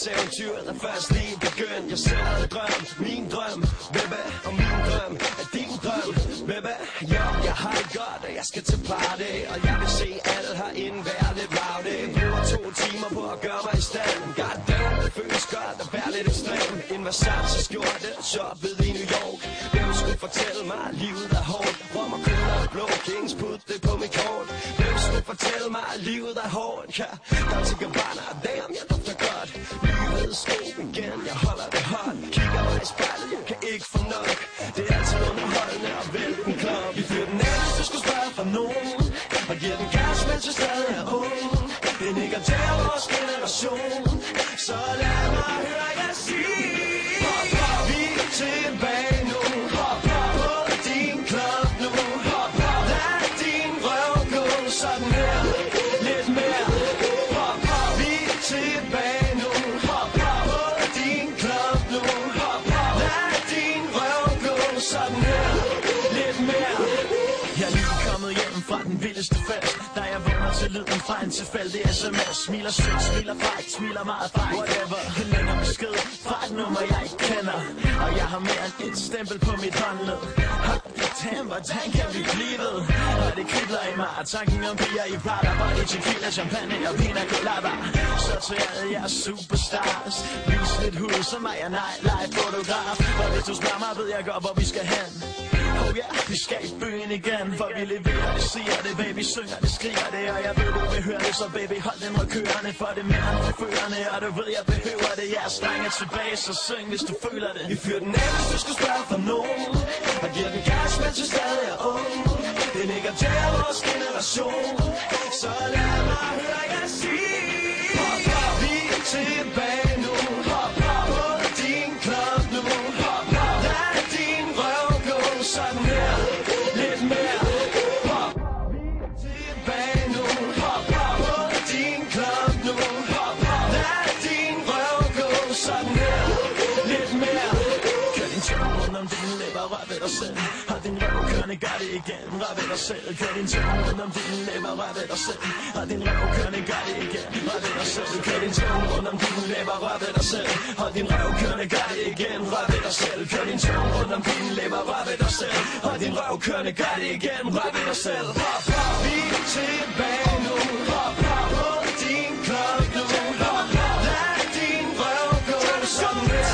eventyret er først lige begyndt. Jeg selv havde drøm, min drøm, baby, og min drøm er din drøm, baby. Jo, jeg har det godt, og jeg skal til party, og jeg vil se alle herinde være lidt rowdy. Bruger 2 timer på at gøre mig i stand. Goddamn, det føles godt at være lidt ekstrem. En Versace skjorte, shoppet i New York. Hvem skulle fortælle mig, at livet er hårdt? Rom og køller og blå kings, put det på mit kort. Hvem skulle fortælle mig, at livet er hårdt? Ja, der er til Gabbana, damn, jeg dufter godt. Livet sko igen, jeg holder det hot. Kigger mig i spejlet, jeg kan ikke få nok. Det er altid underholdende at vælge en klub. Vi fyrer den af, hvis du skulle spørge fra nogen. Og giver den gas, mens jeg stadig er ung. Det nikker til vores generation. Så lad mig høre jer sige. Hop, hop, vi er tilbage nu. Hop, hop, på din klub nu. Hop, hop, lad din røv gå sådan her. Lidt mere. Hop, hop, vi er tilbage nu. Hop, hop, på din klub nu. Hop, hop, lad din røv gå sådan her. Lidt mere. Jeg er lige kommet hjem fra den vildeste fest. Da jeg vågner til lyden fra en tilfældig sms. Smiler sødt, smiler frækt, smiler meget frækt. Whatever, en længere besked fra et nummer jeg ikke kender. Og jeg har mere end et stempel på mit håndled. Damn, hvordan kan vi blive ved? Og det kribler i mig, tanken om piger i Prada. Body, tequila, champagne og pina colada. Så til alle jeres superstars. Vis lidt hud, som er jeg nightlife fotograf. Og hvis du spørger mig, ved jeg godt, hvor vi skal hen. Oh yeah, vi skal i byen igen. For vi leverer det, siger det, baby, synger det, skriger det. Og jeg ved, du vil høre det, så baby, hold den rød kørende. For det mere end forførende, og du ved, jeg behøver det. Jeg er strenge tilbage, så syng, hvis du føler det. Vi fyrer den af, hvis du skal spørge for nogen. Og giver den gas, mens jeg stadig er ung. Det nikker til vores generation. Så lad mig høre jer sige. Hop, hop, vi er tilbage nu. Hop, hop, på din klub nu. Hop, hop, lad din røv gå sådan her. Lidt mere. Hop, vi er tilbage nu. Hop, hop, på din klub nu. Hop, hop, lad din røv gå sådan her. Lidt mere. Kør din tøv rundt om dine læber, rør ved dig selv. Hold din røv kørende, gør det igen, rør ved dig selv. Kør din tøv rundt om dine læber, rør ved dig selv. Hold din røv kørende, gør det igen, rør ved dig selv. Kør din tøv rundt om dine læber, rør ved dig selv. Hold din røv kørende, gør det igen, rør ved dig selv. Kør din tøv rundt om dine læber, rør ved dig selv. Hold din røv kørende, gør det igen, rør ved dig selv. Hop, hop, vi er tilbage nu. Hop, hop, på din klub nu. Hop, hop, lad din røv gå sådan her.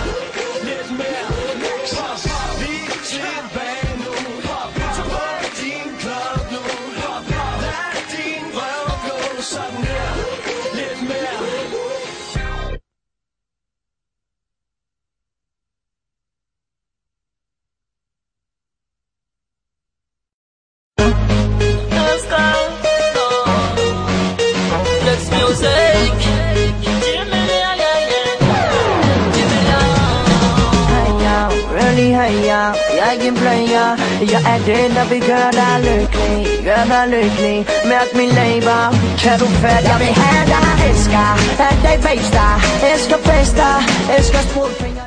Lidt mere. Hop, hop, vi er tilbage nu. Hop, hop, på din klub nu. Hop, hop, lad din røv gå sådan her. Lidt mere. Jag är blöja, jag är det där vi gör dig lycklig med min label, kan du fatta? Jag vill ha dig, älska dig bästa, älska bästa, älska språk.